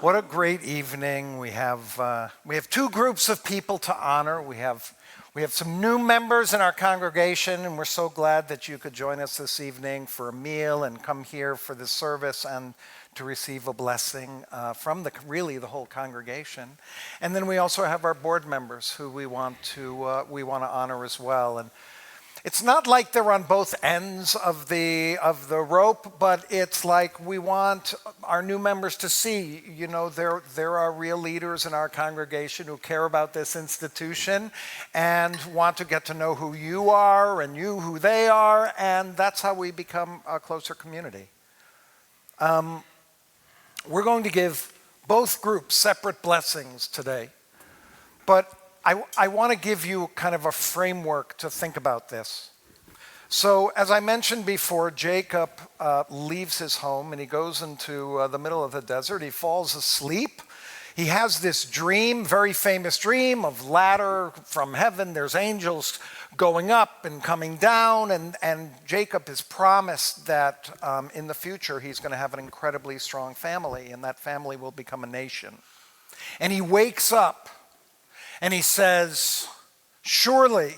What a great evening. We have two groups of people to honor. We have some new members in our congregation, and we're so glad that you could join us this evening for a meal and come here for this service and to receive a blessing from the whole congregation. And then we also have our board members who we want to honor as well. And it's not like they're on both ends of the rope, but it's like we want our new members to see, there are real leaders in our congregation who care about this institution and want to get to know who you are and you who they are, and that's how we become a closer community. We're going to give both groups separate blessings today, but I want to give you kind of a framework to think about this. So, as I mentioned before, Jacob leaves his home and he goes into the middle of the desert. He falls asleep. He has this dream, very famous dream of ladder from heaven. There's angels going up and coming down, and Jacob is promised that in the future he's going to have an incredibly strong family, and that family will become a nation. And he wakes up and he says, surely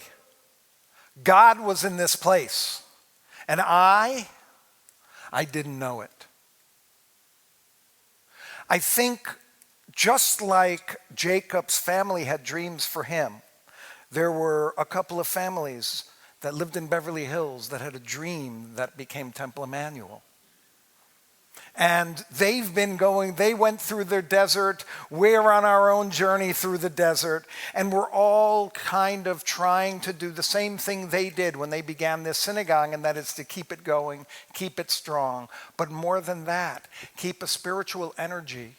God was in this place, and I didn't know it. I think just like Jacob's family had dreams for him, there were a couple of families that lived in Beverly Hills that had a dream that became Temple Emanuel. And they went through their desert, we're on our own journey through the desert, and we're all kind of trying to do the same thing they did when they began this synagogue, and that is to keep it going, keep it strong. But more than that, keep a spiritual energy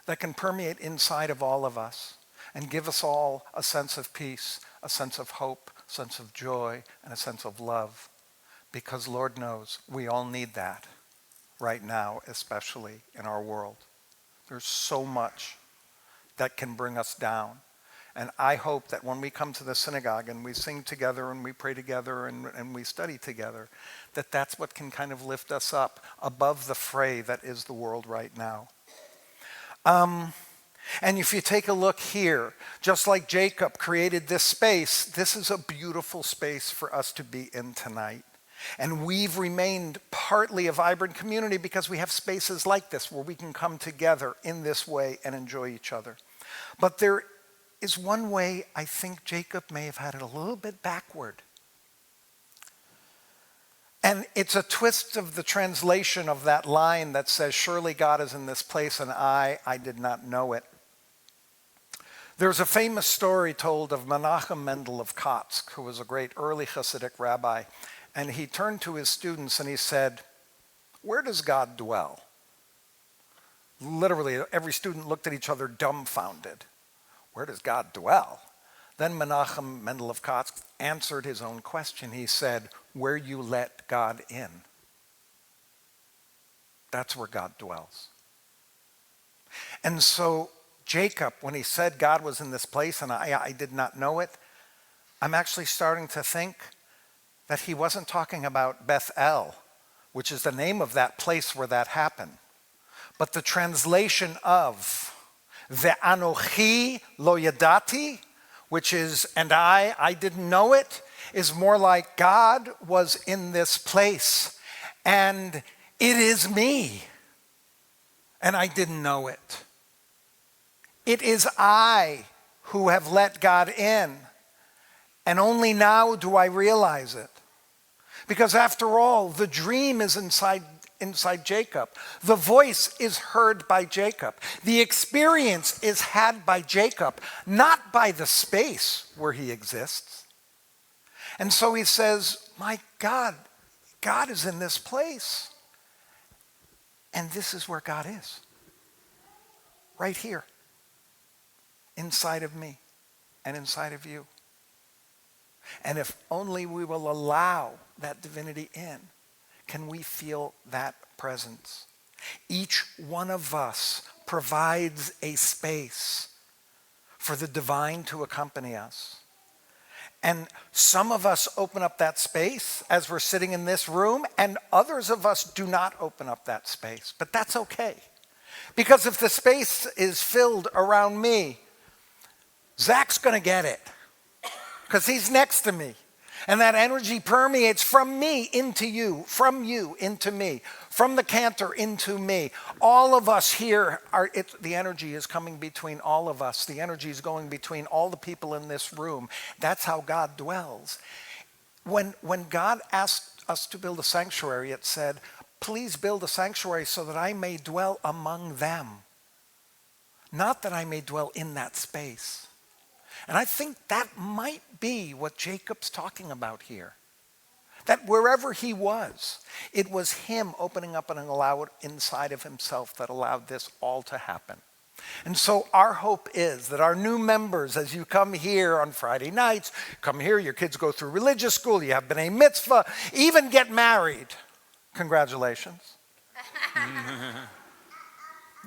that can permeate inside of all of us and give us all a sense of peace, a sense of hope, a sense of joy, and a sense of love. Because Lord knows we all need that right now, especially in our world. There's so much that can bring us down. And I hope that when we come to the synagogue and we sing together and we pray together and we study together, that that's what can kind of lift us up above the fray that is the world right now. And if you take a look here, just like Jacob created this space, this is a beautiful space for us to be in tonight. And we've remained partly a vibrant community because we have spaces like this where we can come together in this way and enjoy each other. But there is one way I think Jacob may have had it a little bit backward. And it's a twist of the translation of that line that says, surely God is in this place and I did not know it. There's a famous story told of Menachem Mendel of Kotsk, who was a great early Hasidic rabbi. And he turned to his students and he said, where does God dwell? Literally, every student looked at each other dumbfounded. Where does God dwell? Then Menachem Mendel of Kotsk answered his own question. He said, where you let God in. That's where God dwells. And so Jacob, when he said God was in this place and I did not know it, I'm actually starting to think that he wasn't talking about Bethel, which is the name of that place where that happened. But the translation of Ve'anochi lo yadati, which is, and I didn't know it, is more like God was in this place, and it is me, and I didn't know it. It is I who have let God in, and only now do I realize it. Because after all, the dream is inside Jacob. The voice is heard by Jacob. The experience is had by Jacob, not by the space where he exists. And so he says, my God, God is in this place. And this is where God is. Right here. Inside of me and inside of you. And if only we will allow that divinity in, can we feel that presence? Each one of us provides a space for the divine to accompany us. And some of us open up that space as we're sitting in this room, and others of us do not open up that space. But that's okay, Because if the space is filled around me, Zach's going to get it because he's next to me. And that energy permeates from me into you, from you into me, from the cantor into me. All of us here, the energy is coming between all of us. The energy is going between all the people in this room. That's how God dwells. When God asked us to build a sanctuary, it said, please build a sanctuary so that I may dwell among them. Not that I may dwell in that space. And I think that might be what Jacob's talking about here. That wherever he was, it was him opening up and allowed inside of himself that allowed this all to happen. And so our hope is that our new members, as you come here on Friday nights, come here, your kids go through religious school, you have b'nai mitzvah, even get married. Congratulations.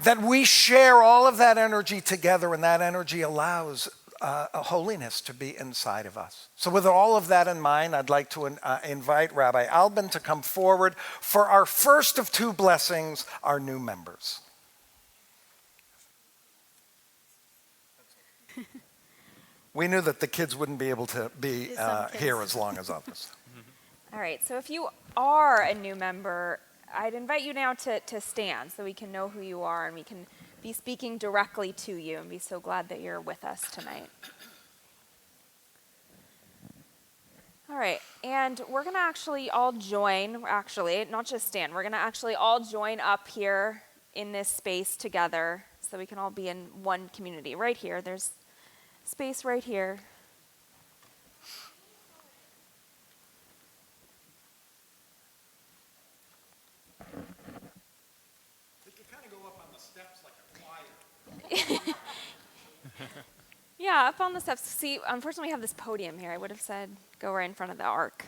That we share all of that energy together, and that energy allows a holiness to be inside of us. So with all of that in mind, I'd like to invite Rabbi Albin to come forward for our first of two blessings, our new members. We knew that the kids wouldn't be able to be here as long as others. All right, so if you are a new member, I'd invite you now to stand so we can know who you are and we can be speaking directly to you and be so glad that you're with us tonight. All right, and we're going to actually all join, not just stand, we're going to actually all join up here in this space together so we can all be in one community. Right here, there's space right here. Yeah, up on the steps. See, unfortunately we have this podium here. I would have said go right in front of the ark.